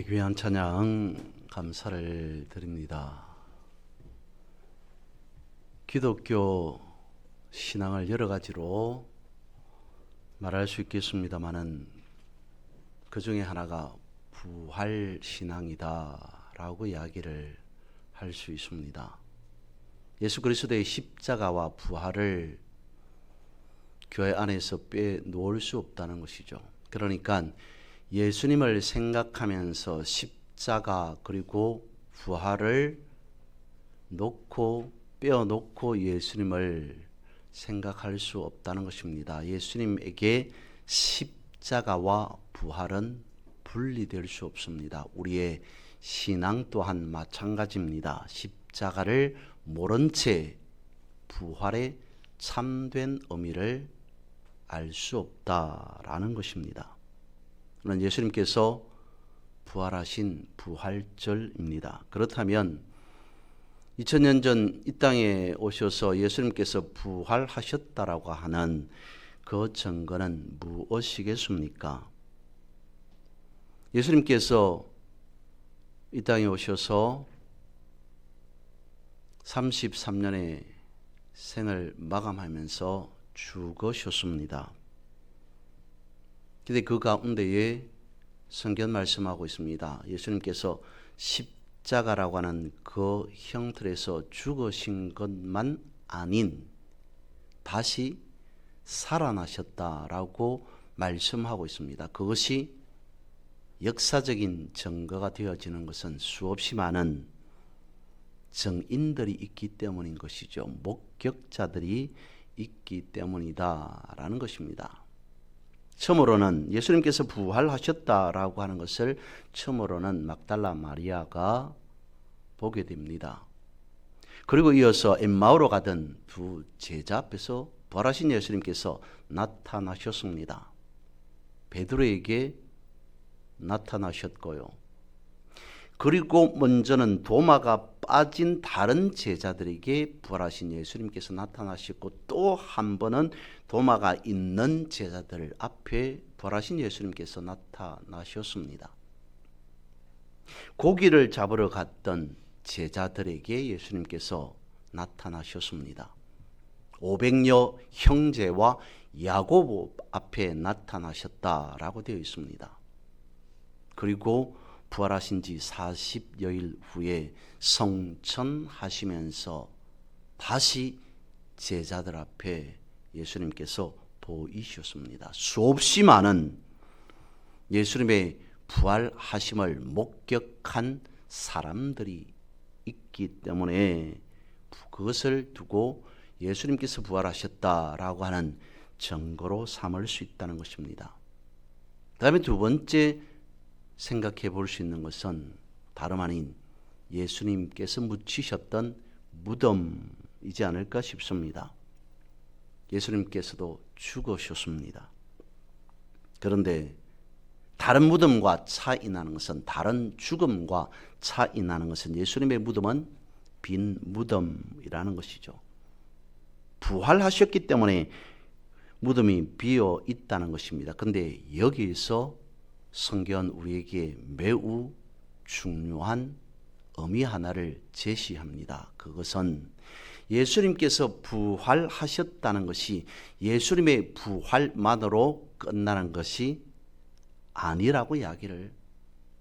귀한 찬양 감사를 드립니다. 기독교 신앙을 여러 가지로 말할 수 있겠습니다마는 그 중에 하나가 부활 신앙이다라고 이야기를 할 수 있습니다. 예수 그리스도의 십자가와 부활을 교회 안에서 빼놓을 수 없다는 것이죠. 그러니까 예수님을 생각하면서 십자가 그리고 부활을 빼어놓고 예수님을 생각할 수 없다는 것입니다. 예수님에게 십자가와 부활은 분리될 수 없습니다. 우리의 신앙 또한 마찬가지입니다. 십자가를 모른 채 부활의 참된 의미를 알 수 없다라는 것입니다. 오늘 예수님께서 부활하신 부활절입니다. 그렇다면 2000년 전 이 땅에 오셔서 예수님께서 부활하셨다라고 하는 그 증거는 무엇이겠습니까? 예수님께서 이 땅에 오셔서 33년의 생을 마감하면서 죽으셨습니다. 근데 그 가운데에 성경 말씀하고 있습니다. 예수님께서 십자가라고 하는 그 형틀에서 죽으신 것만 아닌 다시 살아나셨다라고 말씀하고 있습니다. 그것이 역사적인 증거가 되어지는 것은 수없이 많은 증인들이 있기 때문인 것이죠. 목격자들이 있기 때문이다라는 것입니다. 처음으로는 예수님께서 부활하셨다라고 하는 것을 처음으로는 막달라 마리아가 보게 됩니다. 그리고 이어서 엠마오로 가던 두 제자 앞에서 부활하신 예수님께서 나타나셨습니다. 베드로에게 나타나셨고요. 그리고 먼저는 도마가 빠진 다른 제자들에게 부활하신 예수님께서 나타나셨고 또 한 번은 도마가 있는 제자들 앞에 부활하신 예수님께서 나타나셨습니다. 고기를 잡으러 갔던 제자들에게 예수님께서 나타나셨습니다. 500여 형제와 야고보 앞에 나타나셨다라고 되어 있습니다. 그리고 부활하신 지 40여일 후에 성천하시면서 다시 제자들 앞에 예수님께서 보이셨습니다. 수없이 많은 예수님의 부활하심을 목격한 사람들이 있기 때문에 그것을 두고 예수님께서 부활하셨다라고 하는 증거로 삼을 수 있다는 것입니다. 그 다음에 두 번째 생각해 볼 수 있는 것은 다름 아닌 예수님께서 묻히셨던 무덤이지 않을까 싶습니다. 예수님께서도 죽으셨습니다. 그런데 다른 무덤과 차이 나는 것은 다른 죽음과 차이 나는 것은 예수님의 무덤은 빈 무덤이라는 것이죠. 부활하셨기 때문에 무덤이 비어 있다는 것입니다. 그런데 여기에서 성경은 우리에게 매우 중요한 의미 하나를 제시합니다. 그것은 예수님께서 부활하셨다는 것이 예수님의 부활만으로 끝나는 것이 아니라고 이야기를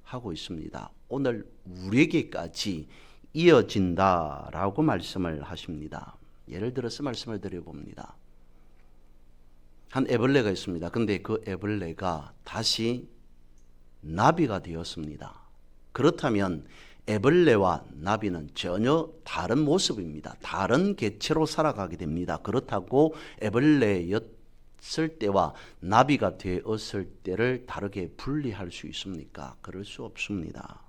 하고 있습니다. 오늘 우리에게까지 이어진다라고 말씀을 하십니다. 예를 들어서 말씀을 드려봅니다. 한 애벌레가 있습니다. 그런데 그 애벌레가 다시 나비가 되었습니다. 그렇다면 애벌레와 나비는 전혀 다른 모습입니다. 다른 개체로 살아가게 됩니다. 그렇다고 애벌레였을 때와 나비가 되었을 때를 다르게 분리할 수 있습니까? 그럴 수 없습니다.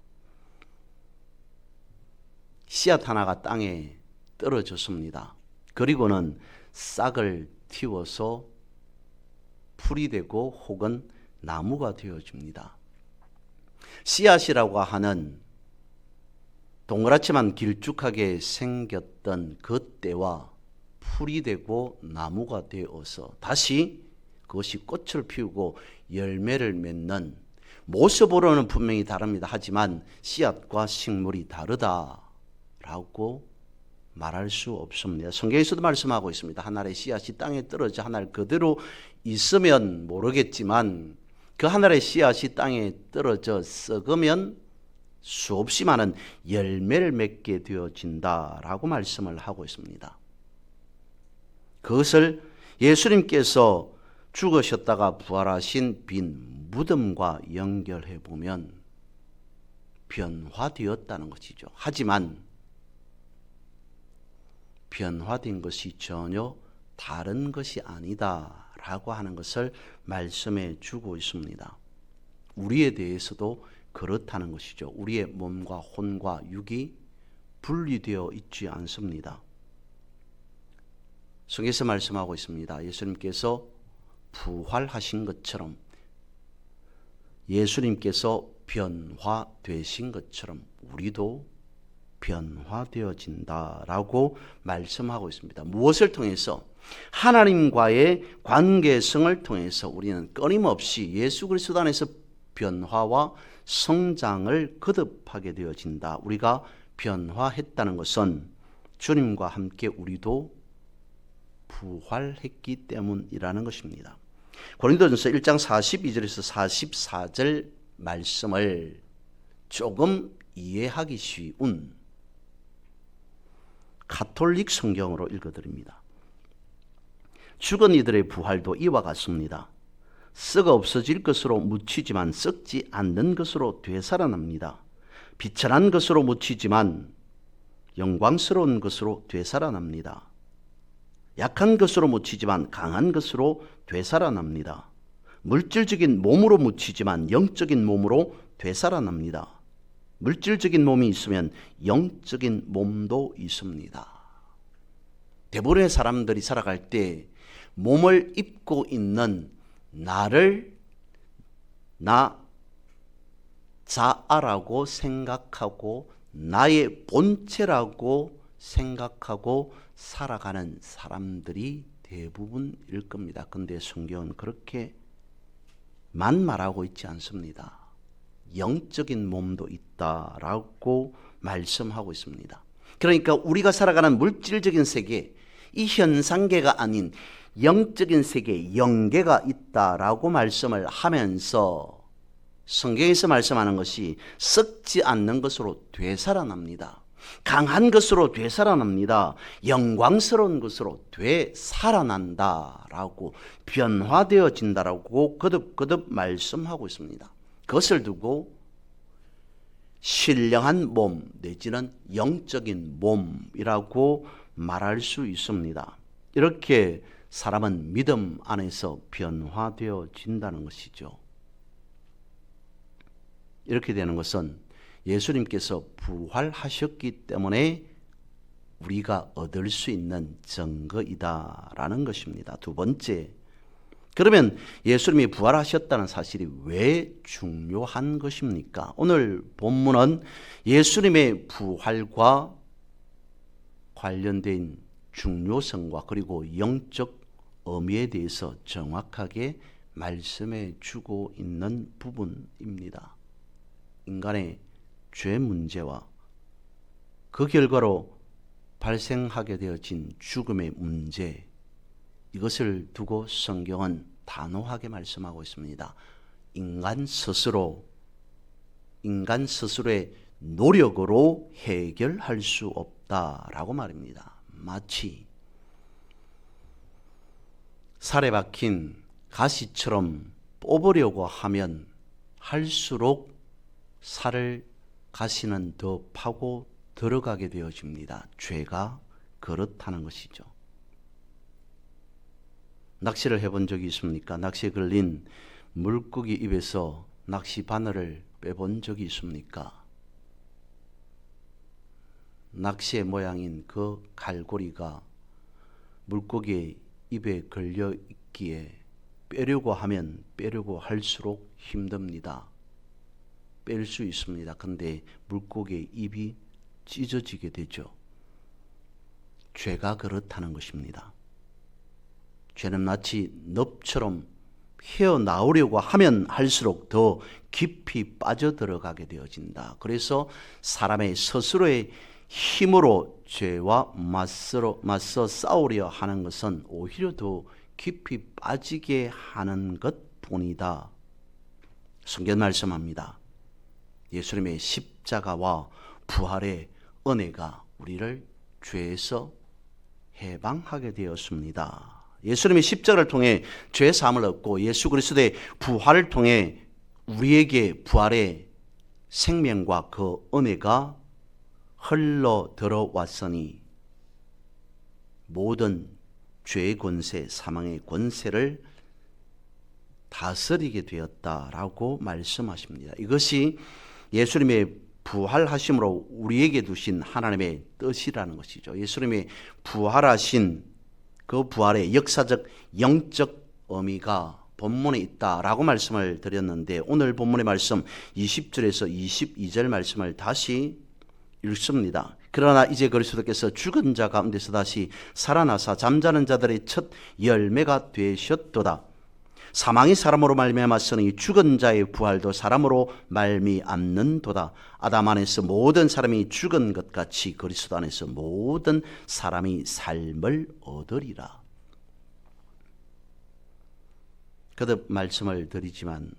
씨앗 하나가 땅에 떨어졌습니다. 그리고는 싹을 틔워서 풀이 되고 혹은 나무가 되어집니다. 씨앗이라고 하는 동그랗지만 길쭉하게 생겼던 그 때와 풀이 되고 나무가 되어서 다시 그것이 꽃을 피우고 열매를 맺는 모습으로는 분명히 다릅니다. 하지만 씨앗과 식물이 다르다라고 말할 수 없습니다. 성경에서도 말씀하고 있습니다. 하늘의 씨앗이 땅에 떨어져 하늘 그대로 있으면 모르겠지만 그 하늘의 씨앗이 땅에 떨어져 썩으면 수없이 많은 열매를 맺게 되어진다라고 말씀을 하고 있습니다. 그것을 예수님께서 죽으셨다가 부활하신 빈 무덤과 연결해 보면 변화되었다는 것이죠. 하지만 변화된 것이 전혀 다른 것이 아니다라고 하는 것을 말씀해 주고 있습니다. 우리에 대해서도 그렇다는 것이죠. 우리의 몸과 혼과 육이 분리되어 있지 않습니다. 성경에서 말씀하고 있습니다. 예수님께서 부활하신 것처럼 예수님께서 변화되신 것처럼 우리도 변화되어진다라고 말씀하고 있습니다. 무엇을 통해서? 하나님과의 관계성을 통해서 우리는 끊임없이 예수 그리스도 안에서 변화와 성장을 거듭하게 되어진다. 우리가 변화했다는 것은 주님과 함께 우리도 부활했기 때문이라는 것입니다. 고린도전서 1장 42절에서 44절 말씀을 조금 이해하기 쉬운 가톨릭 성경으로 읽어드립니다. 죽은 이들의 부활도 이와 같습니다. 썩어 없어질 것으로 묻히지만 썩지 않는 것으로 되살아납니다. 비천한 것으로 묻히지만 영광스러운 것으로 되살아납니다. 약한 것으로 묻히지만 강한 것으로 되살아납니다. 물질적인 몸으로 묻히지만 영적인 몸으로 되살아납니다. 물질적인 몸이 있으면 영적인 몸도 있습니다. 대부분의 사람들이 살아갈 때 몸을 입고 있는 나를 나 자아라고 생각하고 나의 본체라고 생각하고 살아가는 사람들이 대부분일 겁니다. 그런데 성경은 그렇게만 말하고 있지 않습니다. 영적인 몸도 있다라고 말씀하고 있습니다. 그러니까 우리가 살아가는 물질적인 세계, 이 현상계가 아닌 영적인 세계, 영계가 있다라고 말씀을 하면서 성경에서 말씀하는 것이 썩지 않는 것으로 되살아납니다. 강한 것으로 되살아납니다. 영광스러운 것으로 되살아난다라고 변화되어진다라고 거듭거듭 말씀하고 있습니다. 그것을 두고 신령한 몸 내지는 영적인 몸이라고 말할 수 있습니다. 이렇게 사람은 믿음 안에서 변화되어진다는 것이죠. 이렇게 되는 것은 예수님께서 부활하셨기 때문에 우리가 얻을 수 있는 증거이다라는 것입니다. 두 번째, 그러면 예수님이 부활하셨다는 사실이 왜 중요한 것입니까? 오늘 본문은 예수님의 부활과 관련된 중요성과 그리고 영적 의미에 대해서 정확하게 말씀해 주고 있는 부분입니다. 인간의 죄 문제와 그 결과로 발생하게 되어진 죽음의 문제, 이것을 두고 성경은 단호하게 말씀하고 있습니다. 인간 스스로의 노력으로 해결할 수 없다라고 말입니다. 마치 살에 박힌 가시처럼 뽑으려고 하면 할수록 살을 가시는 더 파고 들어가게 되어집니다. 죄가 그렇다는 것이죠. 낚시를 해본 적이 있습니까? 낚시에 걸린 물고기 입에서 낚시 바늘을 빼본 적이 있습니까? 낚시의 모양인 그 갈고리가 물고기의 입에 걸려 있기에 빼려고 하면 빼려고 할수록 힘듭니다. 뺄 수 있습니다. 근데 물고기의 입이 찢어지게 되죠. 죄가 그렇다는 것입니다. 죄는 마치 늪처럼 헤어나오려고 하면 할수록 더 깊이 빠져들어가게 되어진다. 그래서 사람의 스스로의 힘으로 죄와 맞서 싸우려 하는 것은 오히려 더 깊이 빠지게 하는 것뿐이다. 성경 말씀합니다. 예수님의 십자가와 부활의 은혜가 우리를 죄에서 해방하게 되었습니다. 예수님의 십자가를 통해 죄 사함을 얻고 예수 그리스도의 부활을 통해 우리에게 부활의 생명과 그 은혜가 흘러 들어왔으니 모든 죄의 권세, 사망의 권세를 다스리게 되었다라고 말씀하십니다. 이것이 예수님의 부활하심으로 우리에게 두신 하나님의 뜻이라는 것이죠. 예수님의 부활하신 그 부활의 역사적, 영적 의미가 본문에 있다라고 말씀을 드렸는데 오늘 본문의 말씀 20절에서 22절 말씀을 다시 읽습니다. 그러나 이제 그리스도께서 죽은 자 가운데서 다시 살아나사 잠자는 자들의 첫 열매가 되셨도다. 사망이 사람으로 말미암았으니 죽은 자의 부활도 사람으로 말미암는도다. 아담 안에서 모든 사람이 죽은 것 같이 그리스도 안에서 모든 사람이 삶을 얻으리라. 거듭 말씀을 드리지만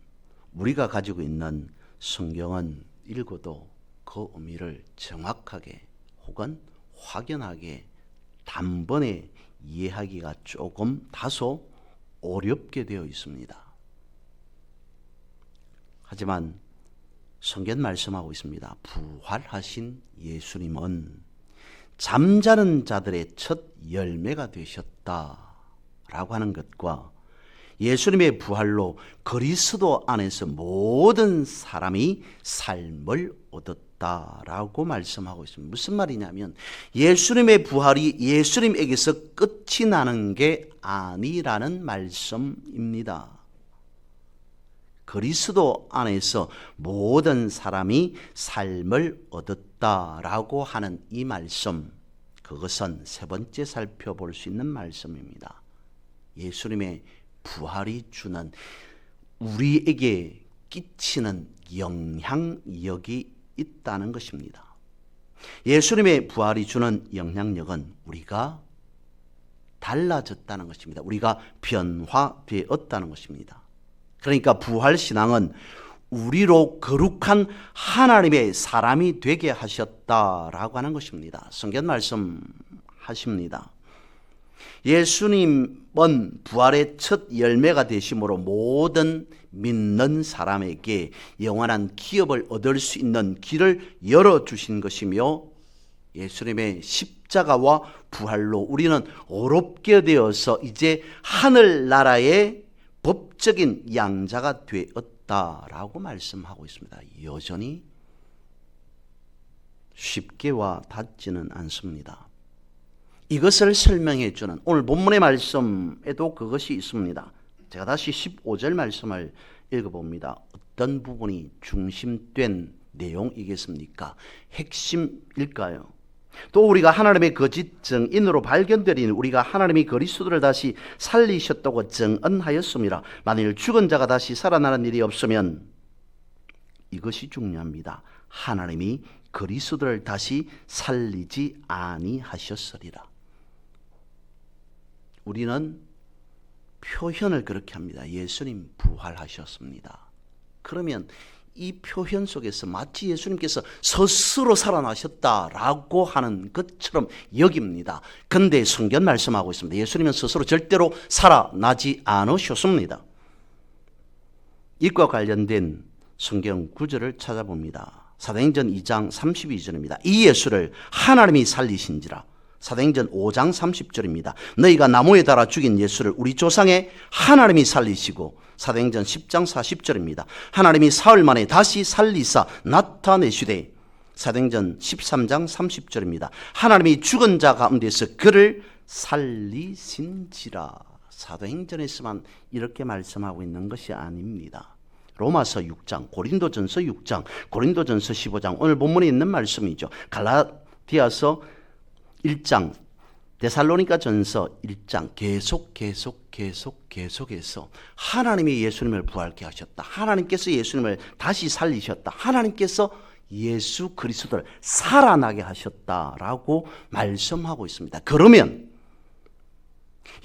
우리가 가지고 있는 성경은 읽어도 그 의미를 정확하게 혹은 확연하게 단번에 이해하기가 조금 다소 어렵게 되어 있습니다. 하지만 성경 말씀하고 있습니다. 부활하신 예수님은 잠자는 자들의 첫 열매가 되셨다라고 하는 것과 예수님의 부활로 그리스도 안에서 모든 사람이 삶을 얻었다라고 말씀하고 있습니다. 무슨 말이냐면 예수님의 부활이 예수님에게서 끝이 나는 게 아니라는 말씀입니다. 그리스도 안에서 모든 사람이 삶을 얻었다라고 하는 이 말씀, 그것은 세 번째 살펴볼 수 있는 말씀입니다. 예수님의 부활이 주는 우리에게 끼치는 영향력이 있다는 것입니다. 예수님의 부활이 주는 영향력은 우리가 달라졌다는 것입니다. 우리가 변화되었다는 것입니다. 그러니까 부활신앙은 우리로 거룩한 하나님의 사람이 되게 하셨다라고 하는 것입니다. 성경 말씀하십니다. 예수님은 부활의 첫 열매가 되심으로 모든 믿는 사람에게 영원한 기업을 얻을 수 있는 길을 열어주신 것이며 예수님의 십자가와 부활로 우리는 어렵게 되어서 이제 하늘나라의 법적인 양자가 되었다라고 말씀하고 있습니다. 여전히 쉽게 와 닿지는 않습니다. 이것을 설명해 주는 오늘 본문의 말씀에도 그것이 있습니다. 제가 다시 15절 말씀을 읽어봅니다. 어떤 부분이 중심된 내용이겠습니까? 핵심일까요? 또 우리가 하나님의 거짓 증인으로 발견되리니 우리가 하나님이 그리스도를 다시 살리셨다고 증언하였습니다. 만일 죽은 자가 다시 살아나는 일이 없으면 이것이 중요합니다. 하나님이 그리스도를 다시 살리지 아니하셨으리라. 우리는 표현을 그렇게 합니다. 예수님 부활하셨습니다. 그러면 이 표현 속에서 마치 예수님께서 스스로 살아나셨다라고 하는 것처럼 여깁니다. 그런데 성경 말씀하고 있습니다. 예수님은 스스로 절대로 살아나지 않으셨습니다. 이것과 관련된 성경 구절을 찾아봅니다. 사도행전 2장 32절입니다. 이 예수를 하나님이 살리신지라. 사도행전 5장 30절입니다. 너희가 나무에 달아 죽인 예수를 우리 조상의 하나님이 살리시고 사도행전 10장 40절입니다. 하나님이 사흘 만에 다시 살리사 나타내시되 사도행전 13장 30절입니다. 하나님이 죽은 자 가운데서 그를 살리신지라. 사도행전에서만 이렇게 말씀하고 있는 것이 아닙니다. 로마서 6장, 고린도전서 6장, 고린도전서 15장 오늘 본문에 있는 말씀이죠. 갈라디아서 1장, 데살로니가 전서 1장 계속해서 하나님이 예수님을 부활케 하셨다. 하나님께서 예수님을 다시 살리셨다. 하나님께서 예수 그리스도를 살아나게 하셨다라고 말씀하고 있습니다. 그러면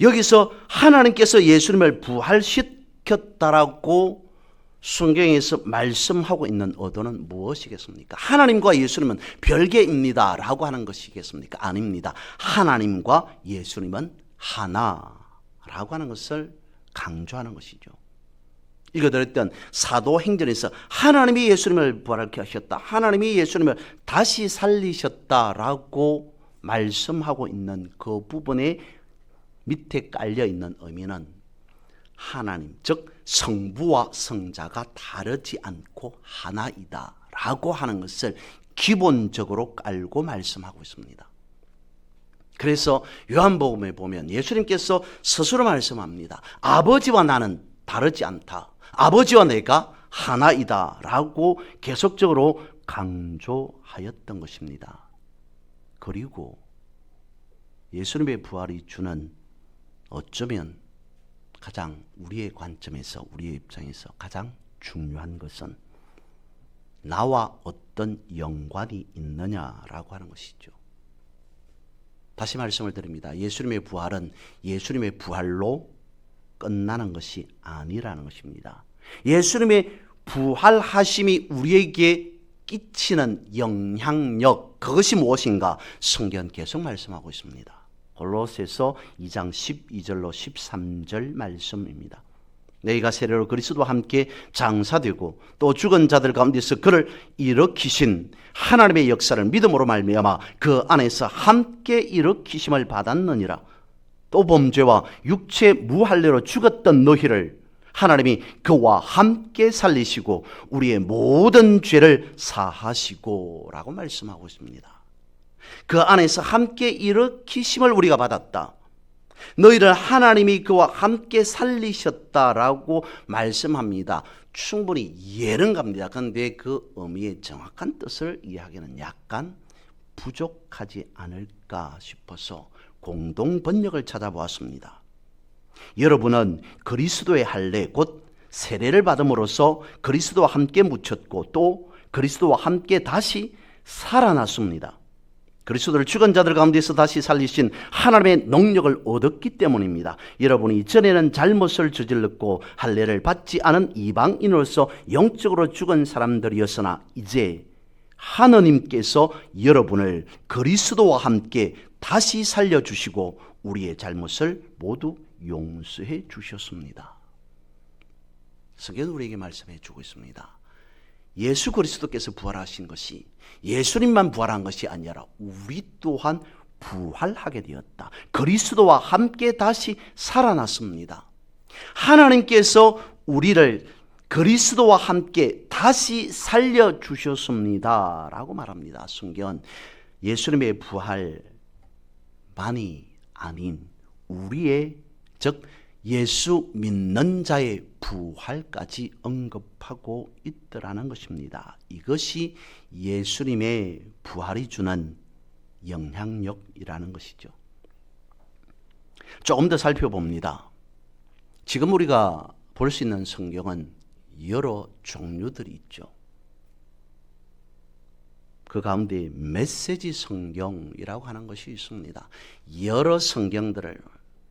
여기서 하나님께서 예수님을 부활시켰다라고 성경에서 말씀하고 있는 의도는 무엇이겠습니까? 하나님과 예수님은 별개입니다 라고 하는 것이겠습니까? 아닙니다. 하나님과 예수님은 하나라고 하는 것을 강조하는 것이죠. 읽어드렸던 사도행전에서 하나님이 예수님을 부활케 하셨다. 하나님이 예수님을 다시 살리셨다라고 말씀하고 있는 그 부분에 밑에 깔려 있는 의미는 하나님, 즉 성부와 성자가 다르지 않고 하나이다 라고 하는 것을 기본적으로 깔고 말씀하고 있습니다. 그래서 요한복음에 보면 예수님께서 스스로 말씀합니다. 아버지와 나는 다르지 않다. 아버지와 내가 하나이다 라고 계속적으로 강조하였던 것입니다. 그리고 예수님의 부활이 주는 어쩌면 가장 우리의 관점에서, 우리의 입장에서 가장 중요한 것은 나와 어떤 연관이 있느냐라고 하는 것이죠. 다시 말씀을 드립니다. 예수님의 부활은 예수님의 부활로 끝나는 것이 아니라는 것입니다. 예수님의 부활하심이 우리에게 끼치는 영향력, 그것이 무엇인가? 성경은 계속 말씀하고 있습니다. 골로새서 2장 12절로 13절 말씀입니다. 너희가 세례로 그리스도와 함께 장사되고 또 죽은 자들 가운데서 그를 일으키신 하나님의 역사를 믿음으로 말미암아 그 안에서 함께 일으키심을 받았느니라. 또 범죄와 육체 무할례로 죽었던 너희를 하나님이 그와 함께 살리시고 우리의 모든 죄를 사하시고 라고 말씀하고 있습니다. 그 안에서 함께 일으키심을 우리가 받았다. 너희를 하나님이 그와 함께 살리셨다라고 말씀합니다. 충분히 이해는 갑니다. 그런데 그 의미의 정확한 뜻을 이해하기는 약간 부족하지 않을까 싶어서 공동 번역을 찾아보았습니다. 여러분은 그리스도의 할례 곧 세례를 받음으로써 그리스도와 함께 묻혔고 또 그리스도와 함께 다시 살아났습니다. 그리스도를 죽은 자들 가운데서 다시 살리신 하나님의 능력을 얻었기 때문입니다. 여러분이 전에는 잘못을 저질렀고 할례를 받지 않은 이방인으로서 영적으로 죽은 사람들이었으나 이제 하느님께서 여러분을 그리스도와 함께 다시 살려주시고 우리의 잘못을 모두 용서해 주셨습니다. 성경은 우리에게 말씀해 주고 있습니다. 예수 그리스도께서 부활하신 것이 예수님만 부활한 것이 아니라 우리 또한 부활하게 되었다. 그리스도와 함께 다시 살아났습니다. 하나님께서 우리를 그리스도와 함께 다시 살려주셨습니다 라고 말합니다. 성경은 예수님의 부활만이 아닌 우리의 즉 예수 믿는 자의 부활까지 언급하고 있더라는 것입니다. 이것이 예수님의 부활이 주는 영향력이라는 것이죠. 조금 더 살펴봅니다. 지금 우리가 볼 수 있는 성경은 여러 종류들이 있죠. 그 가운데 메시지 성경이라고 하는 것이 있습니다. 여러 성경들을,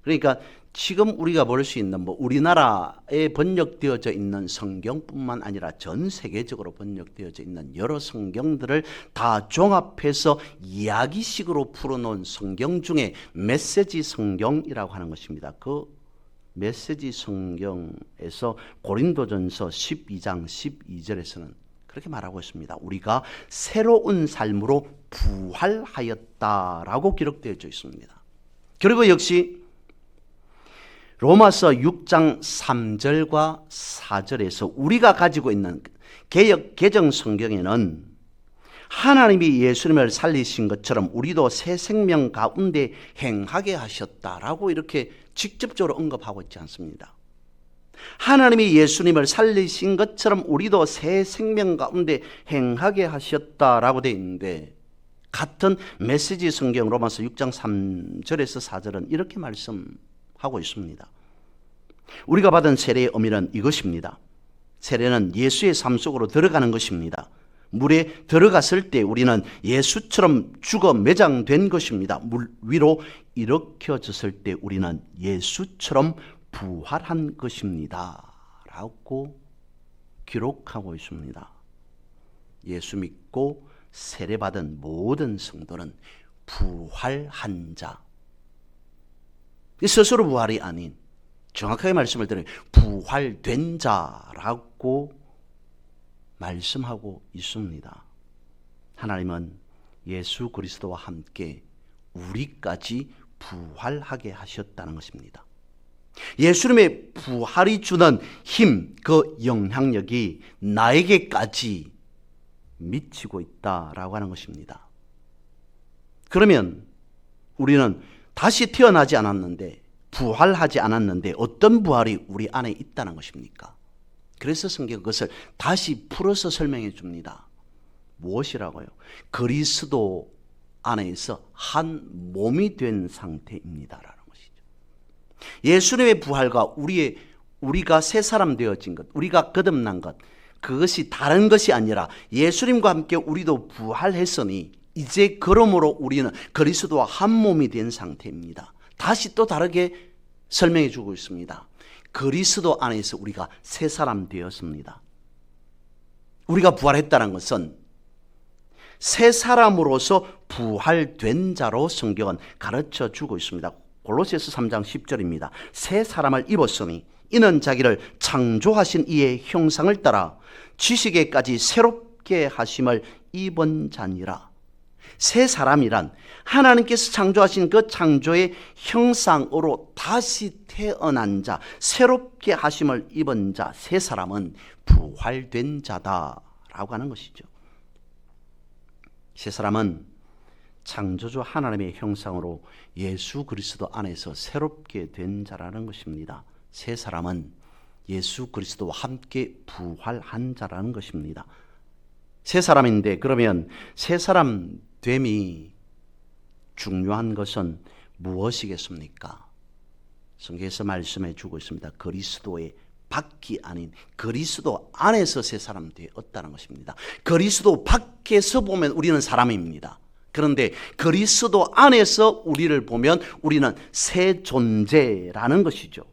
그러니까 지금 우리가 볼 수 있는 우리나라에 번역되어져 있는 성경뿐만 아니라 전 세계적으로 번역되어져 있는 여러 성경들을 다 종합해서 이야기식으로 풀어놓은 성경 중에 메시지 성경이라고 하는 것입니다. 그 메시지 성경에서 고린도전서 12장 12절에서는 그렇게 말하고 있습니다. 우리가 새로운 삶으로 부활하였다라고 기록되어져 있습니다. 그리고 역시 로마서 6장 3절과 4절에서 우리가 가지고 있는 개역 개정 성경에는 하나님이 예수님을 살리신 것처럼 우리도 새 생명 가운데 행하게 하셨다라고 이렇게 직접적으로 언급하고 있지 않습니다. 하나님이 예수님을 살리신 것처럼 우리도 새 생명 가운데 행하게 하셨다라고 되어 있는데 같은 메시지 성경 로마서 6장 3절에서 4절은 이렇게 말씀하고 있습니다. 우리가 받은 세례의 의미는 이것입니다. 세례는 예수의 삶 속으로 들어가는 것입니다. 물에 들어갔을 때 우리는 예수처럼 죽어 매장된 것입니다. 물 위로 일으켜졌을 때 우리는 예수처럼 부활한 것입니다. 라고 기록하고 있습니다. 예수 믿고 세례받은 모든 성도는 부활한 자. 스스로 부활이 아닌, 정확하게 말씀을 드려요, 부활된 자라고 말씀하고 있습니다. 하나님은 예수 그리스도와 함께 우리까지 부활하게 하셨다는 것입니다. 예수님의 부활이 주는 힘, 그 영향력이 나에게까지 미치고 있다라고 하는 것입니다. 그러면 우리는 다시 태어나지 않았는데, 부활하지 않았는데 어떤 부활이 우리 안에 있다는 것입니까? 그래서 성경은 그것을 다시 풀어서 설명해 줍니다. 무엇이라고요? 그리스도 안에서 한 몸이 된 상태입니다라는 것이죠. 예수님의 부활과 우리가 새 사람 되어진 것, 우리가 거듭난 것, 그것이 다른 것이 아니라 예수님과 함께 우리도 부활했으니 이제 그러므로 우리는 그리스도와 한 몸이 된 상태입니다. 다시 또 다르게 설명해 주고 있습니다. 그리스도 안에서 우리가 새 사람 되었습니다. 우리가 부활했다는 것은 새 사람으로서 부활된 자로 성경은 가르쳐 주고 있습니다. 골로새서 3장 10절입니다. 새 사람을 입었으니 이는 자기를 창조하신 이의 형상을 따라 지식에까지 새롭게 하심을 입은 자니라. 새 사람이란 하나님께서 창조하신 그 창조의 형상으로 다시 태어난 자, 새롭게 하심을 입은 자, 새 사람은 부활된 자다라고 하는 것이죠. 새 사람은 창조주 하나님의 형상으로 예수 그리스도 안에서 새롭게 된 자라는 것입니다. 새 사람은 예수 그리스도와 함께 부활한 자라는 것입니다. 새 사람인데, 그러면 새 사람 됨이 중요한 것은 무엇이겠습니까? 성경에서 말씀해 주고 있습니다. 그리스도의 밖이 아닌 그리스도 안에서 새 사람 되었다는 것입니다. 그리스도 밖에서 보면 우리는 사람입니다. 그런데 그리스도 안에서 우리를 보면 우리는 새 존재라는 것이죠.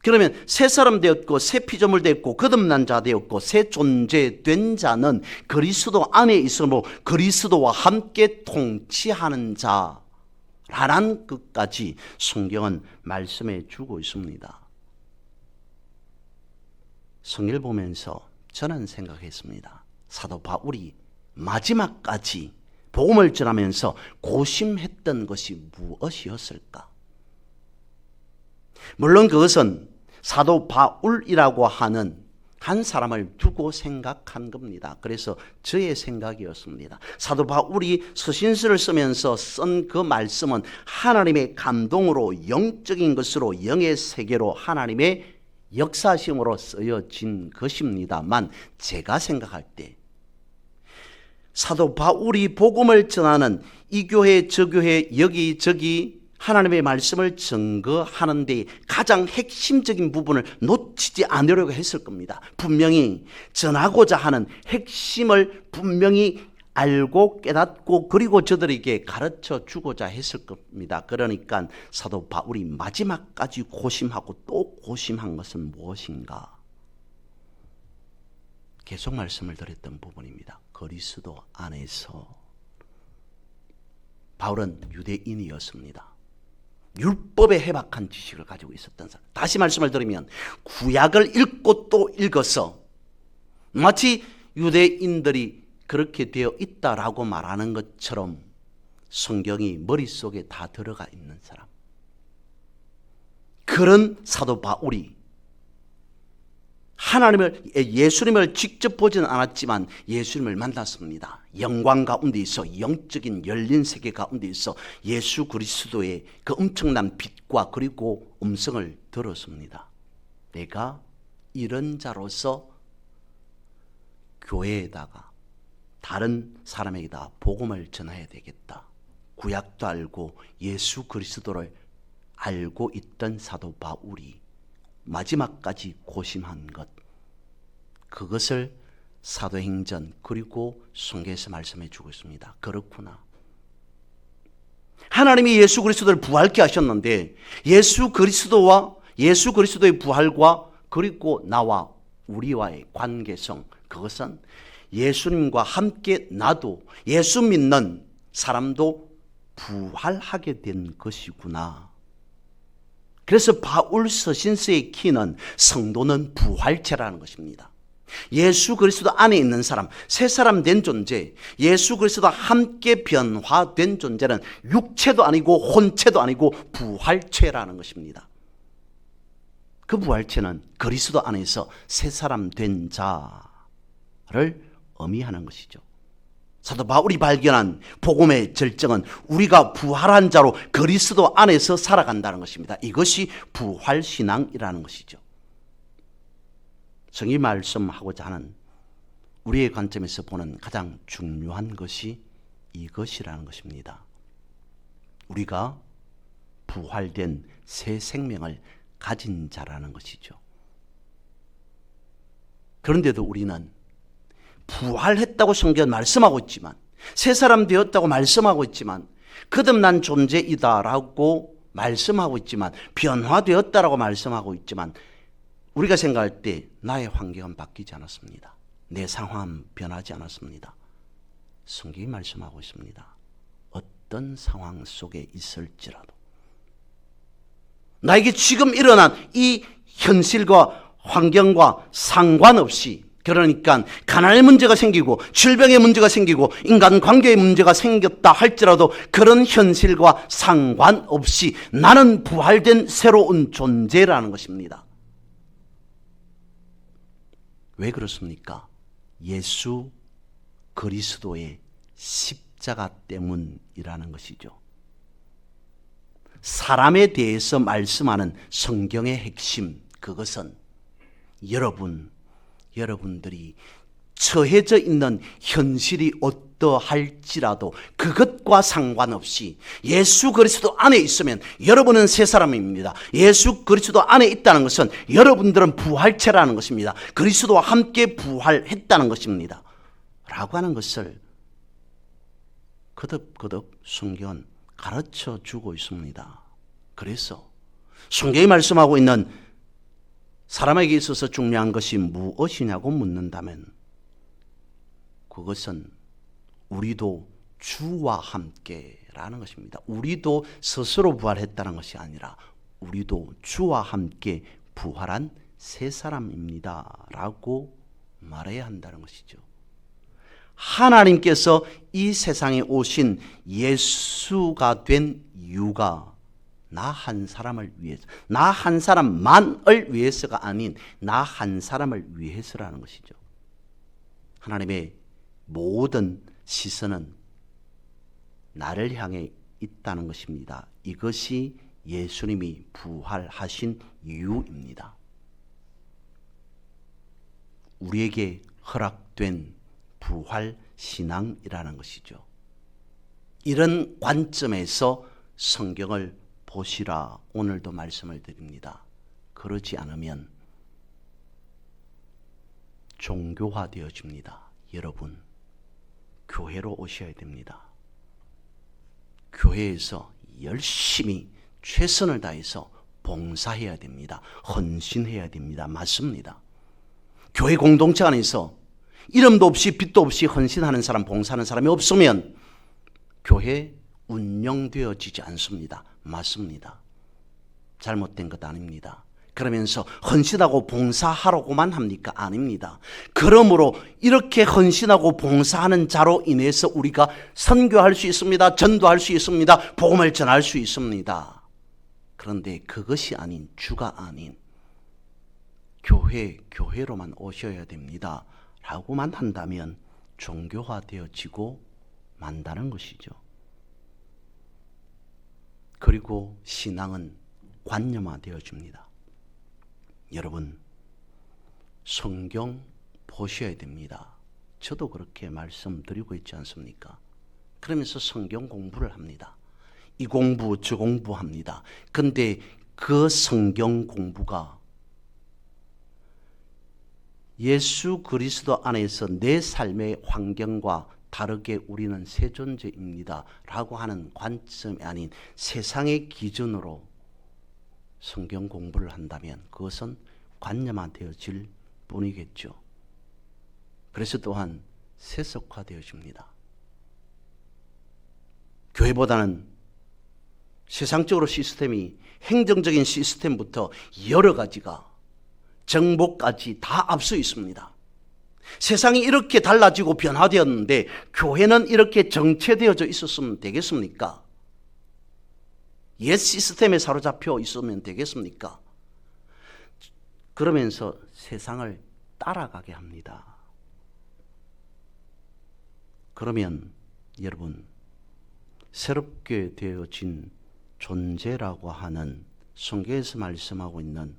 그러면 새 사람 되었고 새 피조물 되었고 거듭난 자 되었고 새 존재 된 자는 그리스도 안에 있으므로 그리스도와 함께 통치하는 자라는 것까지 성경은 말씀해 주고 있습니다. 성경을 보면서 저는 생각했습니다. 사도 바울이 마지막까지 복음을 전하면서 고심했던 것이 무엇이었을까? 물론 그것은 사도 바울이라고 하는 한 사람을 두고 생각한 겁니다. 그래서 저의 생각이었습니다. 사도 바울이 서신서를 쓰면서 쓴 그 말씀은 하나님의 감동으로 영적인 것으로 영의 세계로 하나님의 역사심으로 쓰여진 것입니다만, 제가 생각할 때 사도 바울이 복음을 전하는 이 교회 저 교회 여기저기 하나님의 말씀을 증거하는 데 가장 핵심적인 부분을 놓치지 않으려고 했을 겁니다. 분명히 전하고자 하는 핵심을 분명히 알고 깨닫고 그리고 저들에게 가르쳐 주고자 했을 겁니다. 그러니까 사도 바울이 마지막까지 고심하고 또 고심한 것은 무엇인가? 계속 말씀을 드렸던 부분입니다. 그리스도 안에서. 바울은 유대인이었습니다. 율법에 해박한 지식을 가지고 있었던 사람. 다시 말씀을 드리면 구약을 읽고 또 읽어서 마치 유대인들이 그렇게 되어 있다라고 말하는 것처럼 성경이 머릿속에 다 들어가 있는 사람. 그런 사도 바울이 예수님을 직접 보지는 않았지만 예수님을 만났습니다. 영광 가운데 있어, 영적인 열린 세계 가운데 있어 예수 그리스도의 그 엄청난 빛과 그리고 음성을 들었습니다. 내가 이런 자로서 교회에다가 다른 사람에게다 복음을 전해야 되겠다. 구약도 알고 예수 그리스도를 알고 있던 사도 바울이 마지막까지 고심한 것, 그것을 사도행전 그리고 성경에서 말씀해 주고 있습니다. 그렇구나. 하나님이 예수 그리스도를 부활케 하셨는데 예수 그리스도의 부활과 그리고 나와 우리와의 관계성, 그것은 예수님과 함께 나도 예수 믿는 사람도 부활하게 된 것이구나. 그래서 바울 서신서의 키는 성도는 부활체라는 것입니다. 예수 그리스도 안에 있는 사람, 새 사람 된 존재, 예수 그리스도와 함께 변화된 존재는 육체도 아니고 혼체도 아니고 부활체라는 것입니다. 그 부활체는 그리스도 안에서 새 사람 된 자를 의미하는 것이죠. 사도 바울이 발견한 복음의 절정은 우리가 부활한 자로 그리스도 안에서 살아간다는 것입니다. 이것이 부활신앙이라는 것이죠. 성이 말씀하고자 하는 우리의 관점에서 보는 가장 중요한 것이 이것이라는 것입니다. 우리가 부활된 새 생명을 가진 자라는 것이죠. 그런데도 우리는 부활했다고 성경은 말씀하고 있지만, 새 사람 되었다고 말씀하고 있지만, 거듭난 존재이다라고 말씀하고 있지만, 변화되었다라고 말씀하고 있지만, 우리가 생각할 때 나의 환경은 바뀌지 않았습니다. 내 상황은 변하지 않았습니다. 성경이 말씀하고 있습니다. 어떤 상황 속에 있을지라도 나에게 지금 일어난 이 현실과 환경과 상관없이, 그러니까 가난의 문제가 생기고 질병의 문제가 생기고 인간관계의 문제가 생겼다 할지라도 그런 현실과 상관없이 나는 부활된 새로운 존재라는 것입니다. 왜 그렇습니까? 예수 그리스도의 십자가 때문이라는 것이죠. 사람에 대해서 말씀하는 성경의 핵심, 그것은 여러분들이 처해져 있는 현실이 어떠할지라도 그것과 상관없이 예수 그리스도 안에 있으면 여러분은 새 사람입니다. 예수 그리스도 안에 있다는 것은 여러분들은 부활체라는 것입니다. 그리스도와 함께 부활했다는 것입니다. 라고 하는 것을 거듭거듭 성경은 가르쳐 주고 있습니다. 그래서 성경이 말씀하고 있는 사람에게 있어서 중요한 것이 무엇이냐고 묻는다면 그것은 우리도 주와 함께라는 것입니다. 우리도 스스로 부활했다는 것이 아니라 우리도 주와 함께 부활한 새 사람입니다 라고 말해야 한다는 것이죠. 하나님께서 이 세상에 오신 예수가 된 이유가 나 한 사람을 위해서, 나 한 사람만을 위해서가 아닌 나 한 사람을 위해서라는 것이죠. 하나님의 모든 시선은 나를 향해 있다는 것입니다. 이것이 예수님이 부활하신 이유입니다. 우리에게 허락된 부활 신앙이라는 것이죠. 이런 관점에서 성경을 보시라 오늘도 말씀을 드립니다. 그러지 않으면 종교화되어집니다. 여러분, 교회로 오셔야 됩니다. 교회에서 열심히 최선을 다해서 봉사해야 됩니다. 헌신해야 됩니다. 맞습니다. 교회 공동체 안에서 이름도 없이 빛도 없이 헌신하는 사람, 봉사하는 사람이 없으면 교회 운영되어지지 않습니다. 맞습니다. 잘못된 것 아닙니다. 그러면서 헌신하고 봉사하라고만 합니까? 아닙니다. 그러므로 이렇게 헌신하고 봉사하는 자로 인해서 우리가 선교할 수 있습니다. 전도할 수 있습니다. 복음을 전할 수 있습니다. 그런데 그것이 아닌, 주가 아닌 교회로만 오셔야 됩니다 라고만 한다면 종교화되어지고 만다는 것이죠. 그리고 신앙은 관념화되어집니다. 여러분, 성경 보셔야 됩니다. 저도 그렇게 말씀드리고 있지 않습니까? 그러면서 성경 공부를 합니다. 이 공부 저 공부합니다. 근데 그 성경 공부가 예수 그리스도 안에서 내 삶의 환경과 다르게 우리는 새 존재입니다 라고 하는 관점이 아닌 세상의 기준으로 성경 공부를 한다면 그것은 관념화되어질 뿐이겠죠. 그래서 또한 세속화되어집니다. 교회보다는 세상적으로 시스템이 행정적인 시스템부터 여러 가지가 정보까지 다 앞서 있습니다. 세상이 이렇게 달라지고 변화되었는데 교회는 이렇게 정체되어져 있었으면 되겠습니까? 옛 시스템에 사로잡혀 있으면 되겠습니까? 그러면서 세상을 따라가게 합니다. 그러면 여러분, 새롭게 되어진 존재라고 하는 성경에서 말씀하고 있는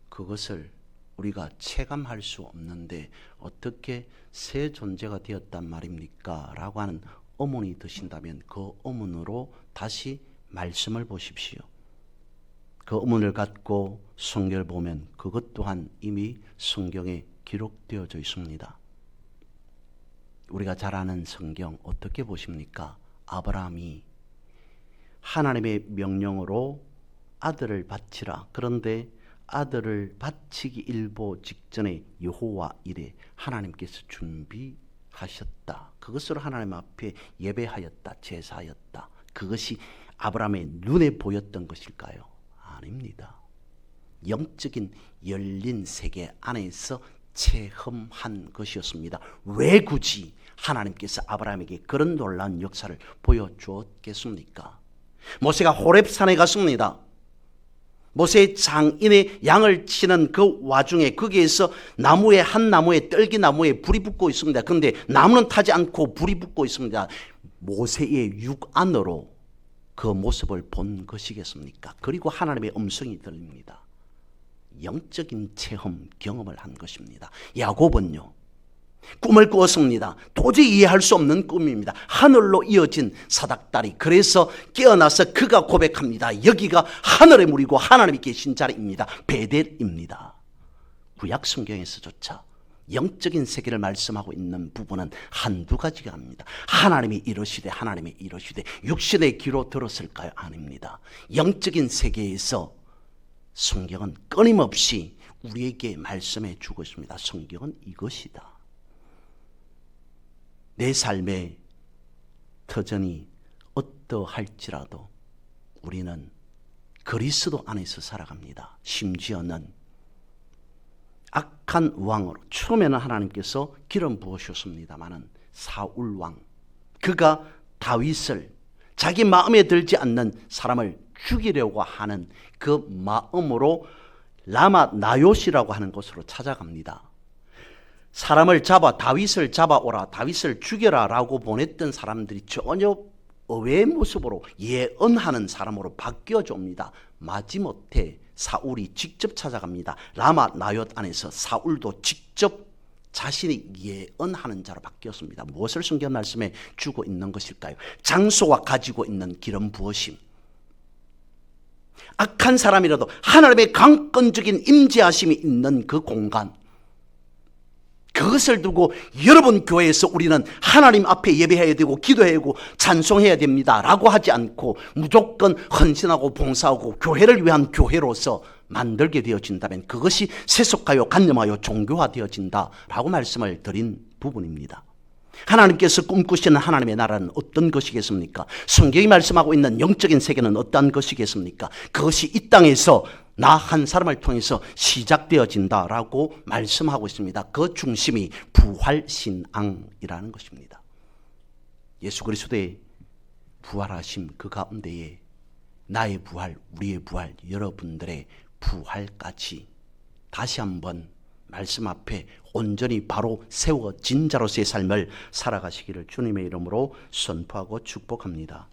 그것을 우리가 체감할 수 없는데 어떻게 새 존재가 되었단 말입니까? 라고 하는 의문이 드신다면 그 의문으로 다시 말씀을 보십시오. 그 의문을 갖고 성경을 보면 그것 또한 이미 성경에 기록되어져 있습니다. 우리가 잘 아는 성경 어떻게 보십니까? 아브라함이 하나님의 명령으로 아들을 바치라. 그런데 아들을 바치기 일보 직전에 여호와 이레 하나님께서 준비하셨다. 그것으로 하나님 앞에 예배하였다. 제사하였다. 그것이 아브라함의 눈에 보였던 것일까요? 아닙니다. 영적인 열린 세계 안에서 체험한 것이었습니다. 왜 굳이 하나님께서 아브라함에게 그런 놀라운 역사를 보여주었겠습니까? 모세가 호렙산에 갔습니다. 모세의 장인의 양을 치는 그 와중에 거기에서 나무에 한 나무에 떨기나무에 불이 붙고 있습니다. 그런데 나무는 타지 않고 불이 붙고 있습니다. 모세의 육안으로 그 모습을 본 것이겠습니까? 그리고 하나님의 음성이 들립니다. 영적인 체험, 경험을 한 것입니다. 야곱은요, 꿈을 꾸었습니다. 도저히 이해할 수 없는 꿈입니다. 하늘로 이어진 사닥다리. 그래서 깨어나서 그가 고백합니다. 여기가 하늘의 물이고 하나님이 계신 자리입니다. 베델입니다. 구약 성경에서조차 영적인 세계를 말씀하고 있는 부분은 한두 가지가 아닙니다. 하나님이 이러시되 하나님이 이러시되 육신의 귀로 들었을까요? 아닙니다. 영적인 세계에서 성경은 끊임없이 우리에게 말씀해 주고 있습니다. 성경은 이것이다. 내 삶의 터전이 어떠할지라도 우리는 그리스도 안에서 살아갑니다. 심지어는 악한 왕으로 처음에는 하나님께서 기름 부으셨습니다마는 사울 왕, 그가 다윗을 자기 마음에 들지 않는 사람을 죽이려고 하는 그 마음으로 라마 나요시라고 하는 곳으로 찾아갑니다. 사람을 잡아 다윗을 잡아오라, 다윗을 죽여라 라고 보냈던 사람들이 전혀 의외의 모습으로 예언하는 사람으로 바뀌어져 옵니다. 마지못해 사울이 직접 찾아갑니다. 라마 나옳 안에서 사울도 직접 자신이 예언하는 자로 바뀌었습니다. 무엇을 성경 말씀에 주고 있는 것일까요? 장소가 가지고 있는 기름 부으심. 악한 사람이라도 하나님의 강권적인 임재하심이 있는 그 공간, 그것을 두고 여러분 교회에서 우리는 하나님 앞에 예배해야 되고 기도해야 되고 찬송해야 됩니다 라고 하지 않고 무조건 헌신하고 봉사하고 교회를 위한 교회로서 만들게 되어진다면 그것이 세속화요 관념화요 종교화되어진다 라고 말씀을 드린 부분입니다. 하나님께서 꿈꾸시는 하나님의 나라는 어떤 것이겠습니까? 성경이 말씀하고 있는 영적인 세계는 어떤 것이겠습니까? 그것이 이 땅에서 나 한 사람을 통해서 시작되어진다라고 말씀하고 있습니다. 그 중심이 부활신앙이라는 것입니다. 예수 그리스도의 부활하심 그 가운데에 나의 부활, 우리의 부활, 여러분들의 부활까지 다시 한번 말씀 앞에 온전히 바로 세워진 자로서의 삶을 살아가시기를 주님의 이름으로 선포하고 축복합니다.